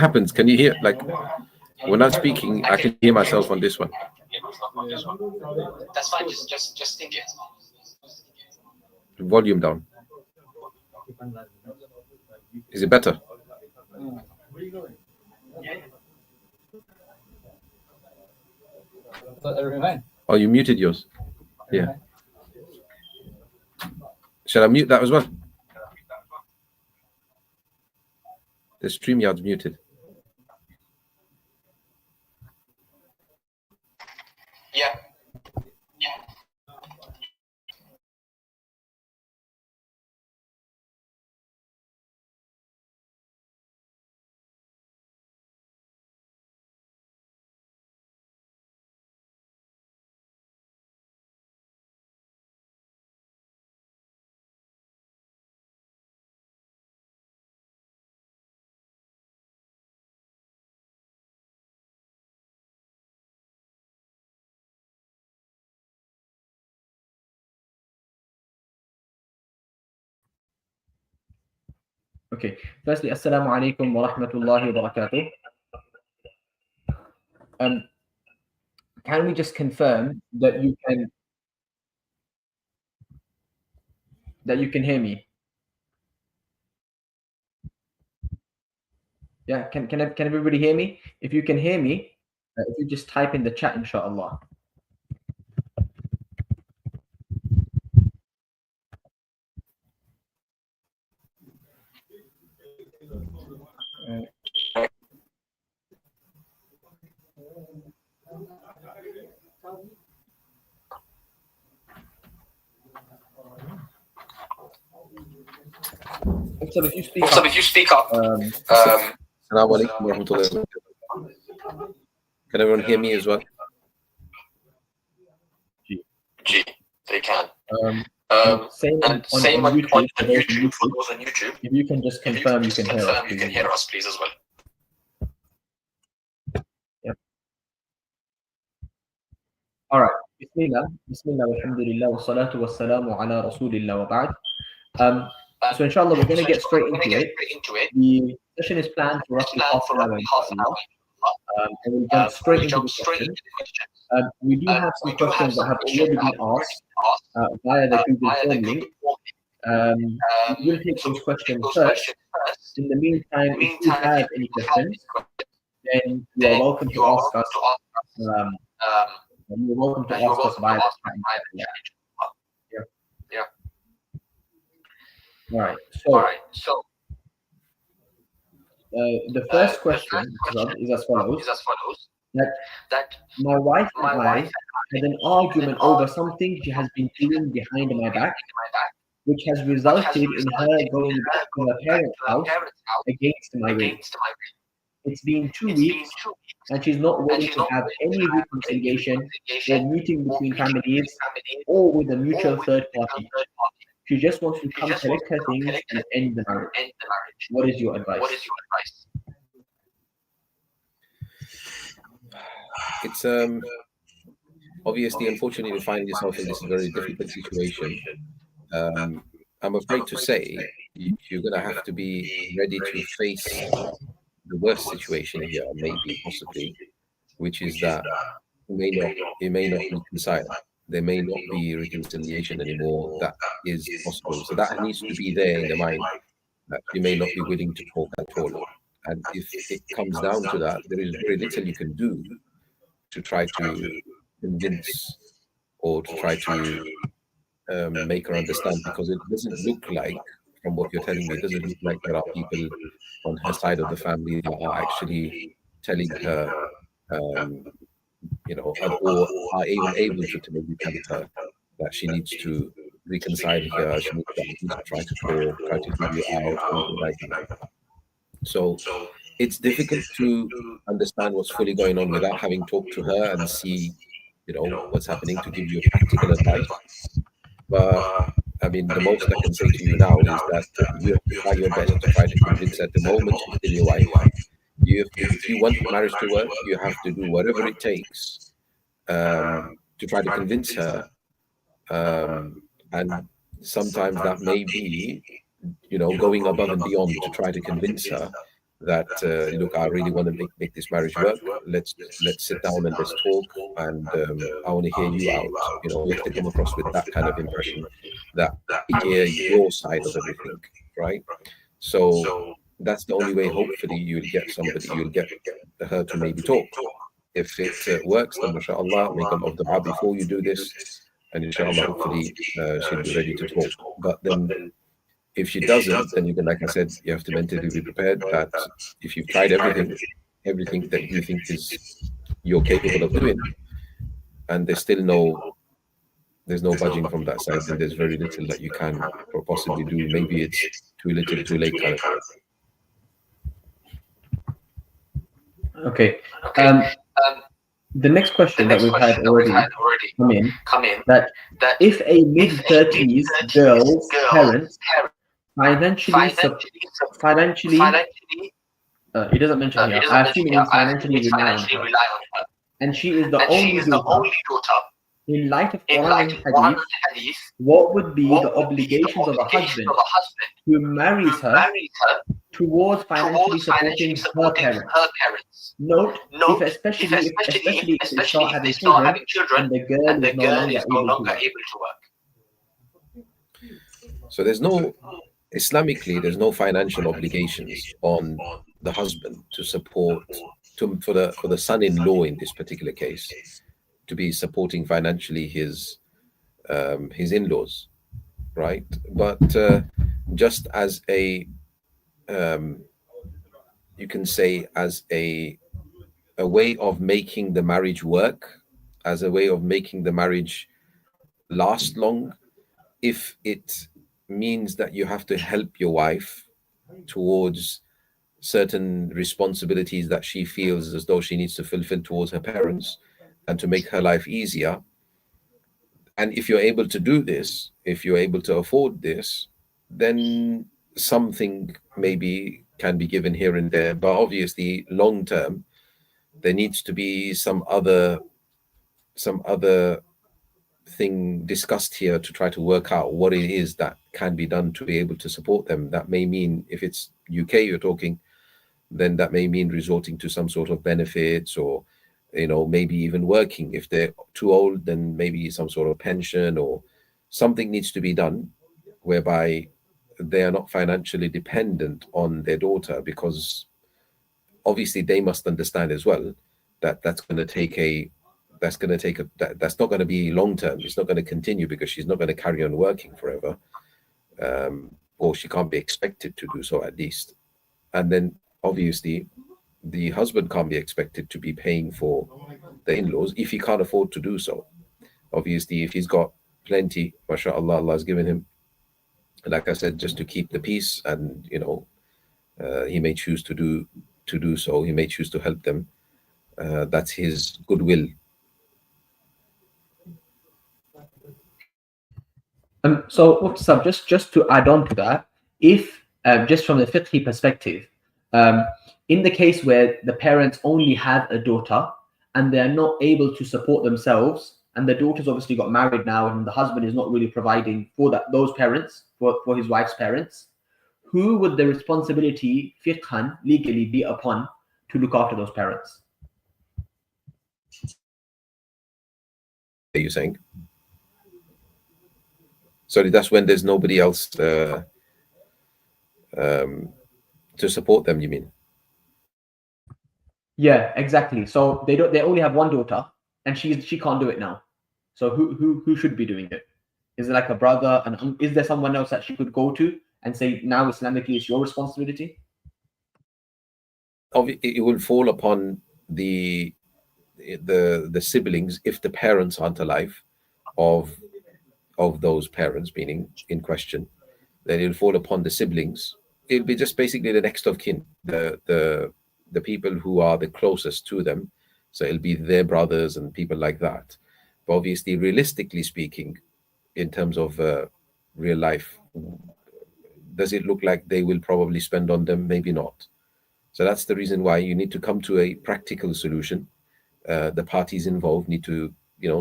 happens? Can you hear, like, when I'm speaking, I can hear myself on this one. That's fine. Just think it. Volume down. Is it better? Oh, you muted yours. Yeah. Shall I mute that as well? The StreamYard's muted. Yeah. Okay. Firstly, Assalamu alaikum wa rahmatullahi wa barakatuh. Can we just confirm that you can hear me? Yeah. Can everybody hear me? If you can hear me, if you just type in the chat, inshallah. So if you speak up, Assalamu alaikum wa rahmatullahi wa barakatuh. Can everyone hear me as well? G. They can. Same on YouTube, for those on YouTube. If you can just confirm, you can hear us, please, as well. Yep. All right. Bismillah, alhamdulillah, wa salatu wa salamu ala rasulillah wa ba'd. So inshallah, we're going to get straight into it. The session is planned for roughly half an hour, inshallah. And we'll jump straight into the questions. We do have some questions that have already been asked via the Google Form link. We'll take those questions first. In the meantime, if you have any questions, then you are welcome to ask us. You're welcome to ask us via the chat. Yeah. All right. So the first question is as follows. That my wife and I had an argument over something she has been doing behind my back, which has resulted in her going back to her parents' house against my will. It's been 2 weeks, and she's not willing to have any reconciliation or meeting between families or with a mutual third party. She just wants to come collect her things and end the marriage. What is your advice? It's obviously, unfortunately, you find yourself in this very difficult situation. I'm afraid to say you're going to have to be ready to face the worst situation here, maybe, possibly, which is that you may not reconcile. There may not be reconciliation anymore that is possible. So that needs to be there in the mind, that you may not be willing to talk at all. And if it comes down to that, there is very little you can do to try to convince or to try to make her understand, because it doesn't look like, from what you're telling me, it doesn't look like there are people on her side of the family that are actually telling her, or are even able to tell her that she needs to reconcile here, she needs to at least try to talk, try to figure it out, something like that. So it's difficult to understand what's fully going on without having talked to her and see, what's happening, to give you practical advice. But I mean, the most I can say to you now is that you have to try your best to try to convince her. At the moment, she's still your wife. If you want marriage to work, you have to do whatever it takes to try to convince her. And sometimes that may be, going above and beyond to try to convince her that look, I really want to make this marriage work. Let's sit down and let's talk, and I want to hear you out. You have to come across with that kind of impression, that I hear your side of everything, right? So that's the only way. Hopefully, you'll get her to maybe talk. If it works, then mashallah, make a lot of dua before you do this, and inshallah, hopefully, she'll be ready to talk. But then if she doesn't, then you can, like I said, you have to mentally be prepared that if you've tried everything that you think is you're capable of doing, and there's no budging from that side, then there's very little that you can or possibly do. Maybe it's too little, too late kind of thing. Okay. The next question that we've had already come in, that if a mid-30s girl's parents financially, it doesn't mention here, I assume it means financially rely on her, and she is the only daughter, in light of Quran and Hadith, what would be the obligations of a husband who marries her towards financially supporting her parents? Note, especially if they start having children and the girl is no longer able to work. So Islamically, there's no financial obligations on the husband to support for the son-in-law in this particular case to be supporting financially his in-laws, right? But just as a you can say as a way of making the marriage work, as a way of making the marriage last long, if it means that you have to help your wife towards certain responsibilities that she feels as though she needs to fulfill towards her parents and to make her life easier, and if you're able to do this, if you're able to afford this, then something maybe can be given here and there. But obviously long term there needs to be some other thing discussed here to try to work out what it is that can be done to be able to support them. That may mean, if it's UK you're talking, then that may mean resorting to some sort of benefits, or maybe even working. If they're too old, then maybe some sort of pension or something needs to be done whereby they are not financially dependent on their daughter, because obviously they must understand as well that that's not going to be long term. It's not going to continue, because she's not going to carry on working forever, or she can't be expected to do so, at least. And then obviously the husband can't be expected to be paying for the in-laws if he can't afford to do so. Obviously, if he's got plenty, mashallah, Allah has given him, like I said, just to keep the peace, and he may choose to do so. He may choose to help them. That's his goodwill. So, Muqtasam, just to add on to that, if just from the fiqhi perspective, in the case where the parents only have a daughter and they're not able to support themselves, and the daughter's obviously got married now, and the husband is not really providing for those parents, for his wife's parents, who would the responsibility fiqhan legally be upon to look after those parents? Are you saying? Sorry, that's when there's nobody else to support them, you mean? Yeah, exactly. So they only have one daughter, and she can't do it now. So who should be doing it? Is it like a brother? And is there someone else that she could go to and say, now Islamically it's your responsibility? It will fall upon the siblings, if the parents aren't alive, of those parents, meaning in question. Then it'll fall upon the siblings. It'll be just basically the next of kin, the people who are the closest to them. So it'll be their brothers and people like that. But obviously, realistically speaking, in terms of real life, does it look like they will probably spend on them? Maybe not. So that's the reason why you need to come to a practical solution. The parties involved need to,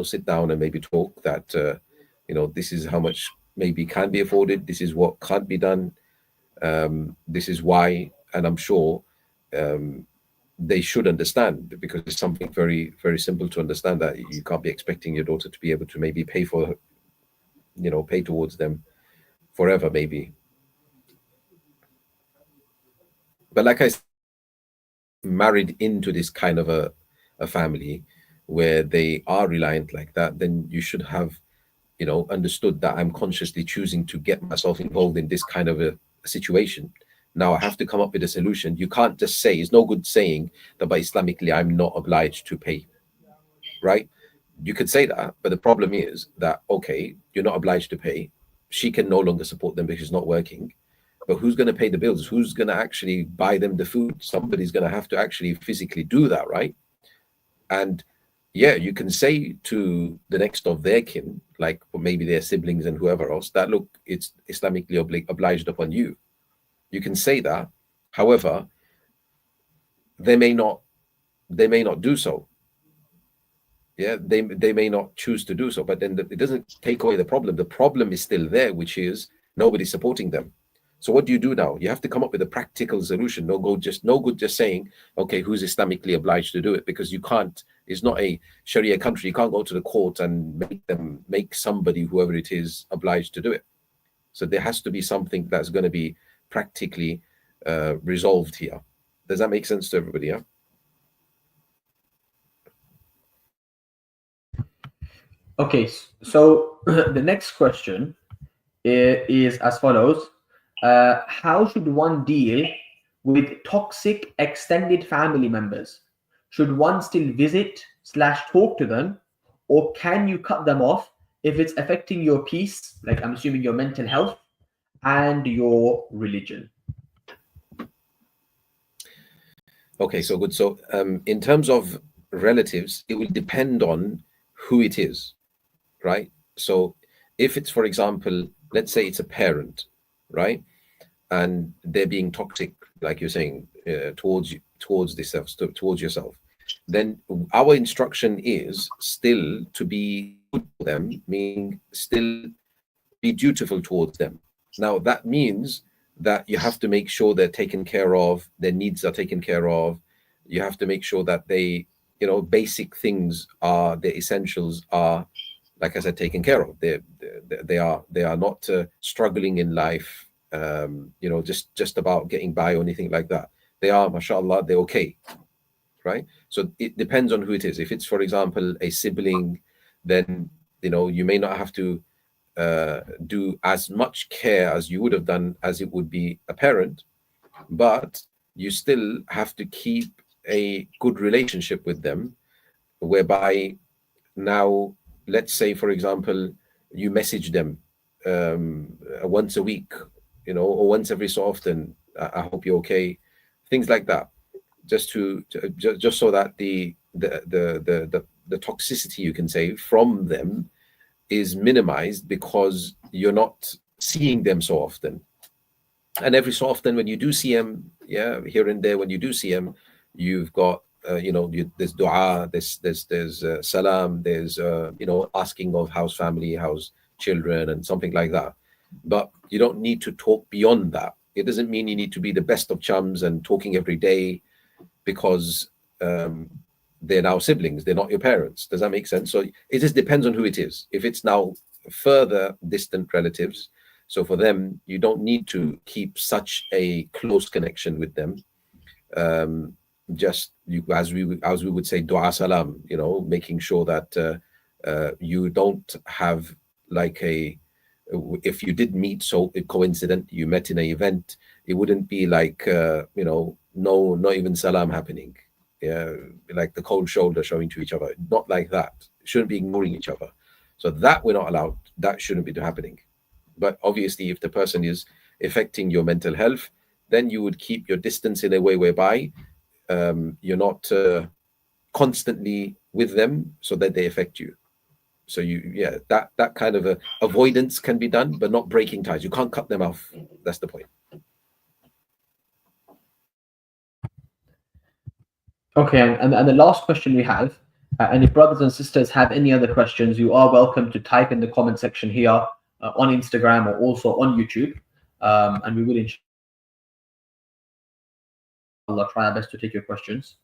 sit down and maybe talk that, this is how much maybe can be afforded. This is what can't be done. This is why. And I'm sure they should understand, because it's something very, very simple to understand, that you can't be expecting your daughter to be able to maybe pay for, pay towards them forever, maybe. But like I said, married into this kind of a family where they are reliant like that, then you should have, understood that I'm consciously choosing to get myself involved in this kind of a situation. Now I have to come up with a solution. You can't just say, it's no good saying that by Islamically I'm not obliged to pay, right? You could say that, but the problem is that, okay, you're not obliged to pay. She can no longer support them because she's not working. But who's going to pay the bills? Who's going to actually buy them the food? Somebody's going to have to actually physically do that, right? And yeah, you can say to the next of their kin, like maybe their siblings and whoever else, that look, it's Islamically obliged upon you. You can say that. However, they may not do so. Yeah, they may not choose to do so, but then it doesn't take away the problem. The problem is still there, which is nobody's supporting them. So what do you do now? You have to come up with a practical solution. No good just saying, okay, who's Islamically obliged to do it? Because you can't. It's not a Sharia country. You can't go to the court and make somebody, whoever it is, obliged to do it. So there has to be something that's going to be practically resolved here. Does that make sense to everybody? Yeah. Okay, so the next question is as follows. How should one deal with toxic extended family members? Should one still visit / talk to them, or can you cut them off if it's affecting your peace, like I'm assuming your mental health and your religion? Okay, so good. So in terms of relatives, it will depend on who it is, right? So if it's, for example, let's say it's a parent, right? And they're being toxic, like you're saying, towards towards yourself, then our instruction is still to be good for them, meaning still be dutiful towards them. Now that means that you have to make sure they're taken care of, their needs are taken care of. You have to make sure that they, basic things are, their essentials are, like I said, taken care of. They are not struggling in life, just about getting by or anything like that. They are, mashallah, they're okay, right? So it depends on who it is. If it's, for example, a sibling, then you may not have to do as much care as you would have done as it would be a parent, but you still have to keep a good relationship with them, whereby now, let's say, for example, you message them once a week, or once every so often. I hope you're okay, things like that, just so that the toxicity, you can say, from them is minimized, because you're not seeing them so often. And every so often when you do see them, yeah, here and there, when you do see them, you've got there's dua, there's salam, there's asking of how's family, how's children, and something like that. But you don't need to talk beyond that. It doesn't mean you need to be the best of chums and talking every day, because they're now siblings, they're not your parents. Does that make sense? So it just depends on who it is. If it's now further distant relatives, so for them, you don't need to keep such a close connection with them. Just you, as we would say, dua salam, making sure that you don't have like if you did meet, so a coincident, you met in an event, it wouldn't be like no, not even salam happening. Yeah, like the cold shoulder showing to each other. Not like that. Shouldn't be ignoring each other. So that we're not allowed. That shouldn't be happening. But obviously, if the person is affecting your mental health, then you would keep your distance in a way whereby you're not constantly with them, so that they affect you. So that kind of avoidance can be done, but not breaking ties. You can't cut them off. That's the point. Okay, and the last question we have, and if brothers and sisters have any other questions, you are welcome to type in the comment section here on Instagram or also on YouTube, and we will inshallah try our best to take your questions.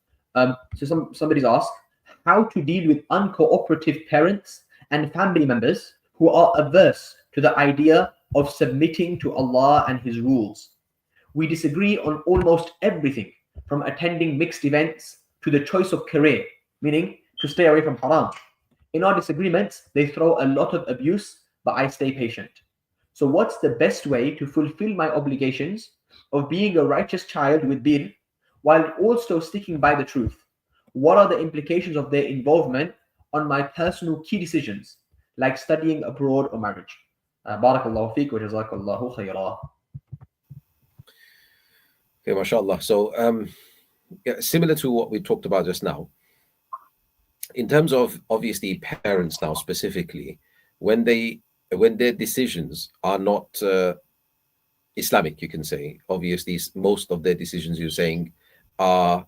So somebody's asked how to deal with uncooperative parents and family members who are averse to the idea of submitting to Allah and His rules. We disagree on almost everything, from attending mixed events to the choice of career, meaning to stay away from haram. In our disagreements, they throw a lot of abuse, but I stay patient. So, what's the best way to fulfill my obligations of being a righteous child with bir while also sticking by the truth? What are the implications of their involvement on my personal key decisions, like studying abroad or marriage? Barakallahu feek wa jazakallahu khayrah. Okay, mashallah. So, yeah, similar to what we talked about just now, in terms of obviously parents now specifically, when their decisions are not Islamic, you can say, obviously most of their decisions you're saying are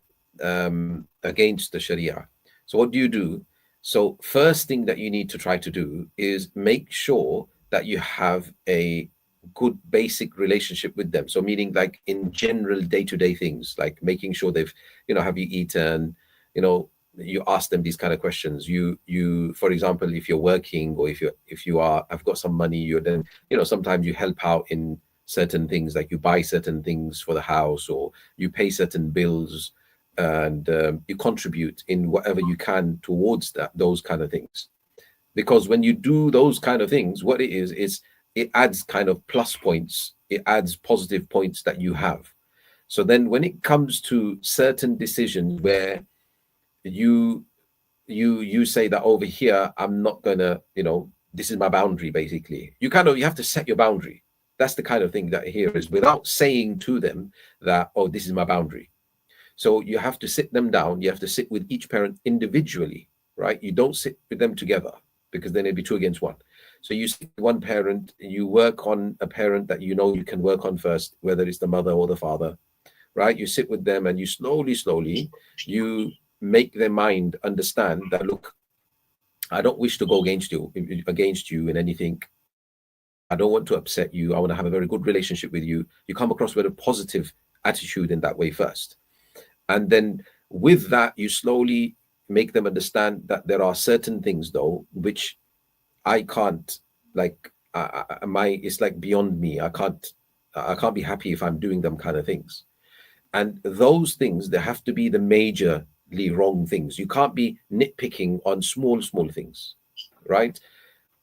against the Sharia. So what do you do? So first thing that you need to try to do is make sure that you have a good basic relationship with them. So meaning like in general day-to-day things, like making sure they've, have you eaten, you ask them these kind of questions. You for example, if you're working or if you are, I've got some money, you're then, sometimes you help out in certain things, like you buy certain things for the house or you pay certain bills, and you contribute in whatever you can towards those kind of things. Because when you do those kind of things, what it is it adds kind of plus points, it adds positive points that you have. So then when it comes to certain decisions where you say that over here, I'm not gonna, this is my boundary, basically. You have to set your boundary. That's the kind of thing that here is, without saying to them that, oh, this is my boundary. So you have to sit them down. You have to sit with each parent individually, right? You don't sit with them together, because then it'd be two against one. So you sit with one parent, you work on a parent that you can work on first, whether it's the mother or the father, right? You sit with them and you slowly, you make their mind understand that, look, I don't wish to go against you in anything. I don't want to upset you. I want to have a very good relationship with you. You come across with a positive attitude in that way first. And then with that, you slowly make them understand that there are certain things, though, which I can't, like, it's like beyond me. I can't be happy if I'm doing them kind of things. And those things, they have to be the majorly wrong things. You can't be nitpicking on small things, right?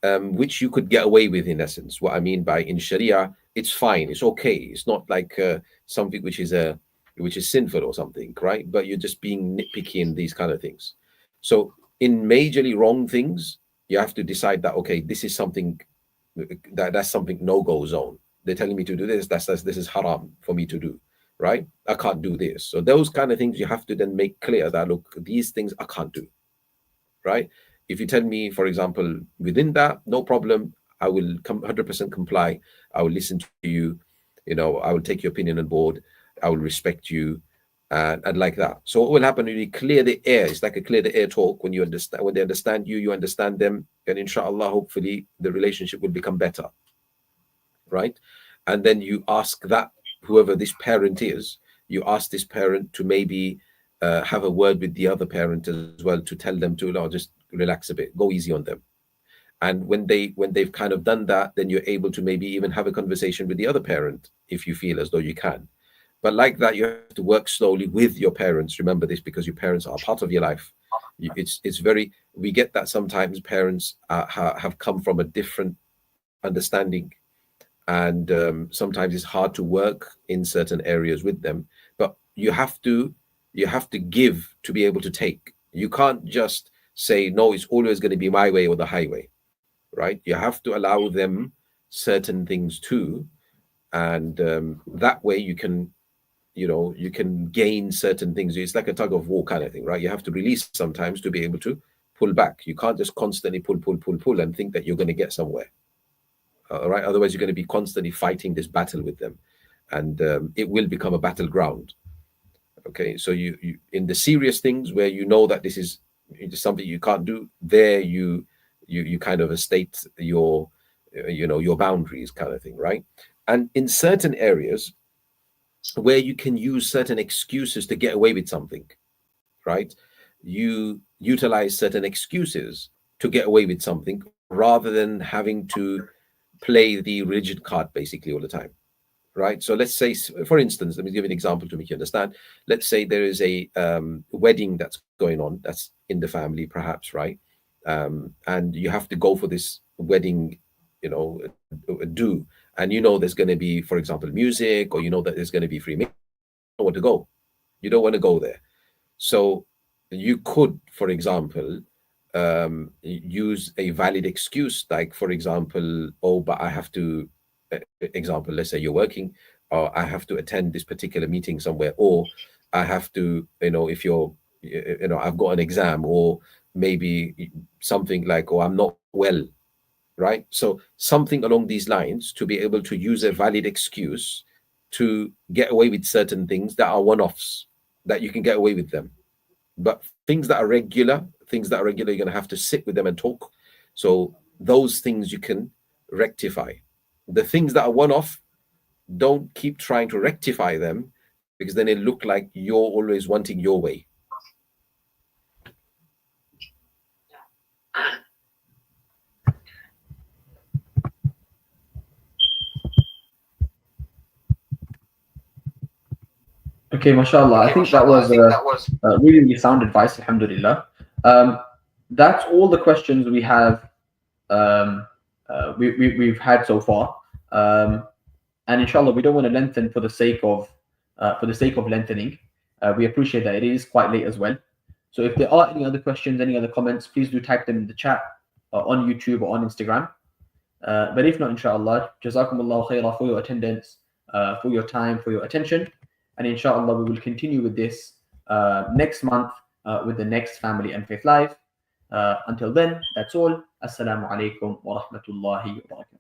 Which you could get away with, in essence. What I mean by, in Sharia, it's fine, it's okay. It's not like something which is sinful or something, right? But you're just being nitpicky in these kind of things. So in majorly wrong things, you have to decide that, okay, this is something that's something no-go zone. They're telling me to do this. This is haram for me to do, right? I can't do this. So those kind of things you have to then make clear that, look, these things I can't do, right? If you tell me, for example, within that, no problem, I will 100% comply. I will listen to you. I will take your opinion on board. I will respect you, and like that. So what will happen when you clear the air? It's like a clear the air talk. When they understand you, you understand them, and inshallah, hopefully, the relationship will become better, right? And then you ask that whoever this parent is, you ask this parent to maybe have a word with the other parent as well, to tell them to, no, just relax a bit, go easy on them. And when they've kind of done that, then you're able to maybe even have a conversation with the other parent if you feel as though you can. But like that, you have to work slowly with your parents. Remember this, because your parents are part of your life. We get that sometimes parents have come from a different understanding, and sometimes it's hard to work in certain areas with them. But you have to give to be able to take. You can't just say, no, it's always going to be my way or the highway, right? You have to allow them certain things too, and that way you can gain certain things. It's like a tug of war kind of thing, right? You have to release sometimes to be able to pull back. You can't just constantly pull and think that you're going to get somewhere. All right, otherwise you're going to be constantly fighting this battle with them, and it will become a battleground. Okay, so you in the serious things where that this is something you can't do, there you kind of state your boundaries kind of thing, right? And in certain areas, where you can use certain excuses to get away with something, right? You utilize certain excuses to get away with something rather than having to play the rigid card basically all the time, right? So let's say, for instance, let me give an example to make you understand. Let's say there is a wedding that's going on, that's in the family, perhaps, right? And you have to go for this wedding, you know, do, and you know there's going to be, for example, music, or you know that there's going to be free. You don't want to go. You don't want to go there. So you could, for example, use a valid excuse, like, for example, oh, but I have to, example, let's say you're working, or I have to attend this particular meeting somewhere, or I have to, you know, if you're, you know, I've got an exam, or maybe something like, oh, I'm not well, right? So something along these lines, to be able to use a valid excuse to get away with certain things that are one-offs, that you can get away with them. But things that are regular, you're going to have to sit with them and talk. So those things you can rectify. The things that are one-off, don't keep trying to rectify them, because then it look like you're always wanting your way. Okay, mashallah. I think that was really, really sound advice, alhamdulillah. That's all the questions we have, we've had so far. And inshallah, we don't want to lengthen for the sake of lengthening. We appreciate that it is quite late as well. So if there are any other questions, any other comments, please do type them in the chat on YouTube or on Instagram. But if not, inshallah, jazakumullahu khairah for your attendance, for your time, for your attention. And inshallah, we will continue with this next month with the next Family and Faith Live. Until then, that's all. Assalamu alaikum wa rahmatullahi wa barakatuh.